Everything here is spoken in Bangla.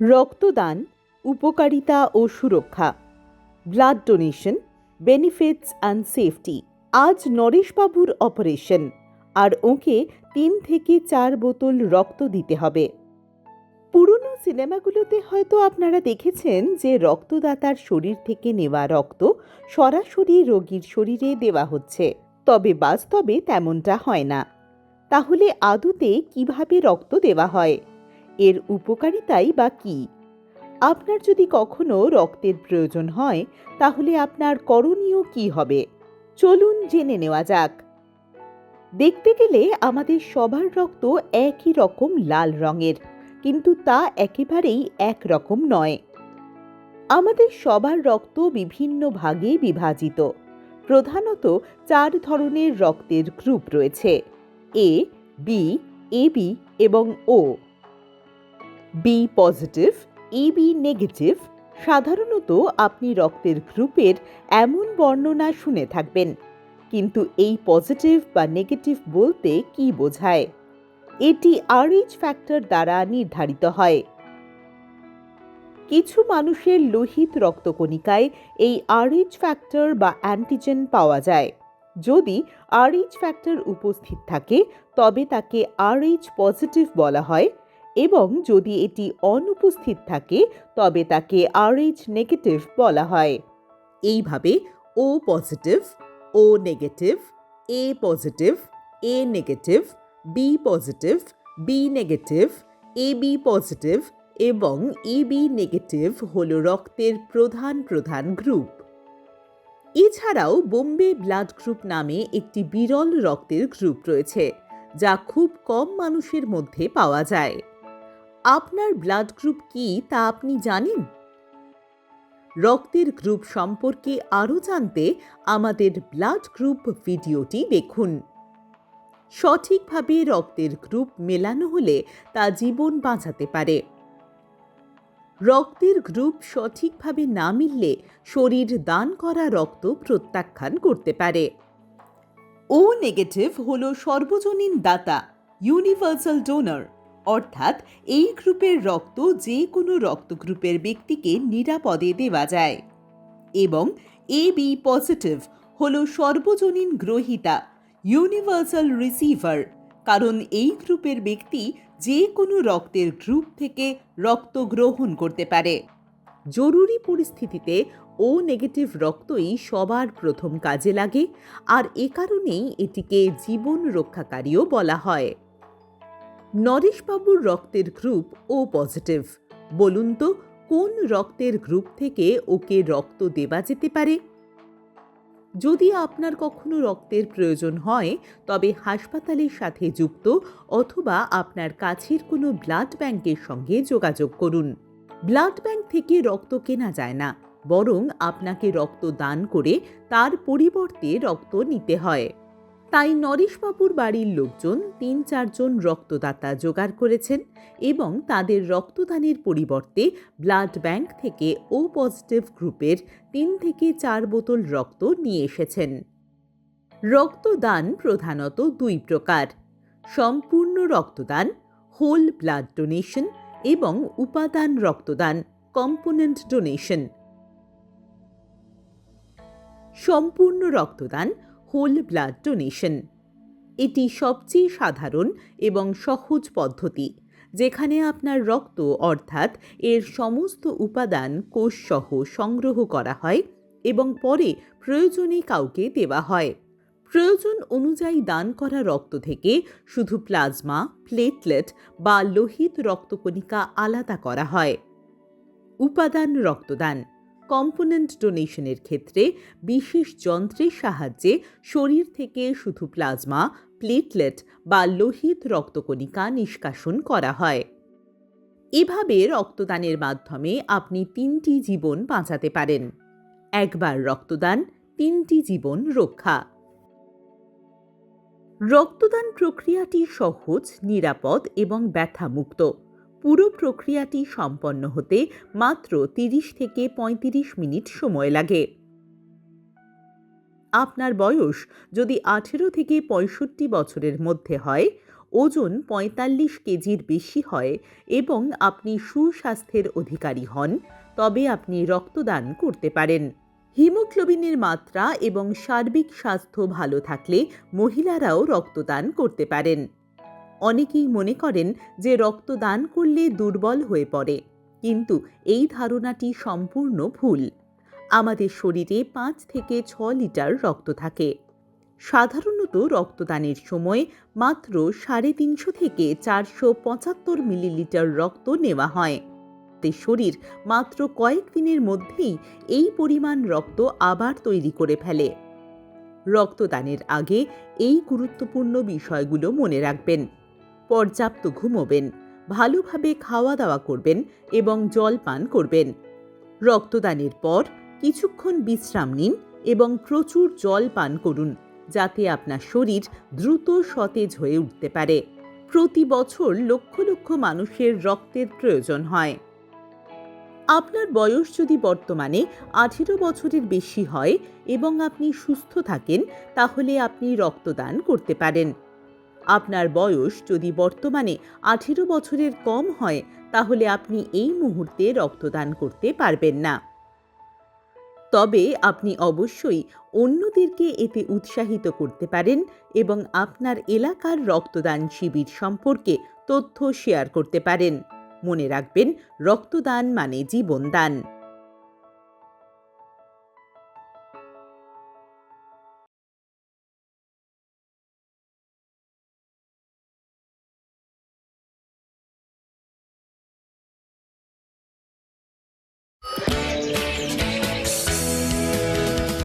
রক্তদান, উপকারিতা ও সুরক্ষা, blood donation, benefits and safety. আজ নরেশবাবুর অপারেশন, আর ওকে 3 থেকে 4 বোতল রক্ত দিতে হবে। পুরনো সিনেমাগুলোতে হয়তো আপনারা দেখেছেন যে রক্তদাতার শরীর থেকে নেওয়া রক্ত সরাসরি রোগীর শরীরে দেওয়া হচ্ছে, তবে বাস্তবে তেমনটা হয় না। তাহলে আদতে কিভাবে রক্ত দেওয়া হয়, এর উপকারিতাই বা কী? আপনার যদি কখনো রক্তের প্রয়োজন হয়, তাহলে আপনার করণীয় কী হবে, চলুন জেনে নেওয়া যাক। দেখতে গেলে আমাদের সবার রক্ত একই রকম লাল রঙের, কিন্তু তা একেবারেই একরকম নয়। আমাদের সবার রক্ত বিভিন্ন ভাগে বিভাজিত। প্রধানত 4 ধরনের রক্তের গ্রুপ রয়েছে: এ, বি, এবি এবং O. B positive, AB negative. সাধারণত আপনি রক্তের গ্রুপের এমন বর্ণনা শুনে থাকবেন, কিন্তু এই পজিটিভ বা নেগেটিভ বলতে কী বোঝায়? এটি আরএইচ ফ্যাক্টর দ্বারা নির্ধারিত হয়। কিছু মানুষের লোহিত রক্তকণিকায় এই আরএইচ ফ্যাক্টর বা অ্যান্টিজেন পাওয়া যায়। যদি আরএইচ ফ্যাক্টর উপস্থিত থাকে, তবে তাকে আরএইচ পজিটিভ বলা হয়, এবং যদি এটি অনুপস্থিত থাকে, তবে তাকে আরএইচ নেগেটিভ বলা হয়। এইভাবে O positive, O negative, A positive, A negative, B positive, B negative, AB positive এবং এবি নেগেটিভ হল রক্তের প্রধান প্রধান গ্রুপ। এছাড়াও বোম্বে ব্লাড গ্রুপ নামে একটি বিরল রক্তের গ্রুপ রয়েছে, যা খুব কম মানুষের মধ্যে পাওয়া যায়। আপনার ব্লাড গ্রুপ কি তা আপনি জানেন? রক্তের গ্রুপ সম্পর্কে আরও জানতে আমাদের ব্লাড গ্রুপ ভিডিওটি দেখুন। সঠিকভাবে রক্তের গ্রুপ মেলানো হলে তা জীবন বাঁচাতে পারে। রক্তের গ্রুপ সঠিকভাবে না মিললে শরীর দান করা রক্ত প্রত্যাখ্যান করতে পারে। ও নেগেটিভ হল সর্বজনীন দাতা, ইউনিভার্সাল ডোনার, অর্থাৎ এই গ্রুপের রক্ত যে কোনো রক্ত গ্রুপের ব্যক্তিকে নিরাপদে দেওয়া যায়। এবং এবি পজিটিভ হল সর্বজনীন গ্রহীতা, ইউনিভার্সাল রিসিভার, কারণ এই গ্রুপের ব্যক্তি যে কোনো রক্তের গ্রুপ থেকে রক্ত গ্রহণ করতে পারে। জরুরি পরিস্থিতিতে ও নেগেটিভ রক্তই সবার প্রথম কাজে লাগে, আর এ কারণেই এটিকে জীবন রক্ষাকারীও বলা হয়। নরেশবাবুর রক্তের গ্রুপ ও পজিটিভ। বলুন তো, কোন রক্তের গ্রুপ থেকে ওকে রক্ত দেওয়া যেতে পারে? যদি আপনার কখনো রক্তের প্রয়োজন হয়, তবে হাসপাতালের সাথে যুক্ত অথবা আপনার কাছের কোনো ব্লাড ব্যাংকের সঙ্গে যোগাযোগ করুন। ব্লাড ব্যাংক থেকে রক্ত কেনা যায় না, বরং আপনাকে রক্ত দান করে তার পরিবর্তে রক্ত নিতে হয়। তাই নরেশবাবুর বাড়ির লোকজন 3-4 জন রক্তদাতা জোগাড় করেছেন এবং তাদের রক্তদানের পরিবর্তে ব্লাড ব্যাংক থেকে ও পজিটিভ গ্রুপের 3 থেকে 4 বোতল রক্ত নিয়ে এসেছেন। রক্তদান প্রধানত 2 প্রকার: সম্পূর্ণ রক্তদান, হোল ব্লাড ডোনেশন, এবং উপাদান রক্তদান, কম্পোনেন্ট ডোনেশন। সম্পূর্ণ রক্তদান, হোল ব্লাড ডোনেশন, এটি সবচেয়ে সাধারণ এবং সহজ পদ্ধতি, যেখানে আপনার রক্ত অর্থাৎ এর সমস্ত উপাদান কোষসহ সংগ্রহ করা হয় এবং পরে প্রয়োজনে কাউকে দেওয়া হয়। প্রয়োজন অনুযায়ী দান করা রক্ত থেকে শুধু প্লাজমা, প্লেটলেট বা লোহিত রক্তকণিকা আলাদা করা হয়। উপাদান রক্তদান, কম্পোনেন্ট ডোনেশনের ক্ষেত্রে বিশেষ যন্ত্রের সাহায্যে শরীর থেকে শুধু প্লাজমা, প্লেটলেট বা লোহিত রক্তকণিকা নিষ্কাশন করা হয়। এভাবে রক্তদানের মাধ্যমে আপনি 3টি জীবন বাঁচাতে পারেন। একবার রক্তদান, 3টি জীবন রক্ষা। রক্তদান প্রক্রিয়াটি সহজ, নিরাপদ এবং ব্যথামুক্ত। পুরো প্রক্রিয়াটি সম্পন্ন হতে মাত্র 30 থেকে 35 মিনিট সময় লাগে। আপনার বয়স যদি 18 থেকে 65 বছরের মধ্যে হয়, ওজন ৪৫ কেজির বেশি হয় এবং আপনি সুস্বাস্থ্যের অধিকারী হন, তবে আপনি রক্তদান করতে পারেন। হিমোগ্লোবিনের মাত্রা এবং সার্বিক স্বাস্থ্য ভালো থাকলে মহিলারাও রক্তদান করতে পারেন। অনেকেই মনে করেন যে রক্তদান করলে দুর্বল হয়ে পড়ে, কিন্তু এই ধারণাটি সম্পূর্ণ ভুল। আমাদের শরীরে ৫ থেকে ৬ লিটার রক্ত থাকে। সাধারণত রক্তদানের সময় মাত্র ৩৫০ থেকে ৪৭৫ মিলিলিটার রক্ত নেওয়া হয়। শরীর মাত্র কয়েকদিনের মধ্যেই এই পরিমাণ রক্ত আবার তৈরি করে ফেলে। রক্তদানের আগে এই গুরুত্বপূর্ণ বিষয়গুলো মনে রাখবেন। পর্যাপ্ত ঘুমোবেন, ভালোভাবে খাওয়া দাওয়া করবেন এবং জল পান করবেন। রক্তদানের পর কিছুক্ষণ বিশ্রাম নিন এবং প্রচুর জল পান করুন, যাতে আপনার শরীর দ্রুত সতেজ হয়ে উঠতে পারে। প্রতি বছর লক্ষ লক্ষ মানুষের রক্তের প্রয়োজন হয়। আপনার বয়স যদি বর্তমানে 18 বছরের বেশি হয় এবং আপনি সুস্থ থাকেন, তাহলে আপনি রক্তদান করতে পারেন। আপনার বয়স যদি বর্তমানে 18 বছরের কম হয়, তাহলে আপনি এই মুহূর্তে রক্তদান করতে পারবেন না। তবে আপনি অবশ্যই অন্যদেরকে এতে উৎসাহিত করতে পারেন এবং আপনার এলাকার রক্তদান শিবির সম্পর্কে তথ্য শেয়ার করতে পারেন। মনে রাখবেন, রক্তদান মানে জীবনদান।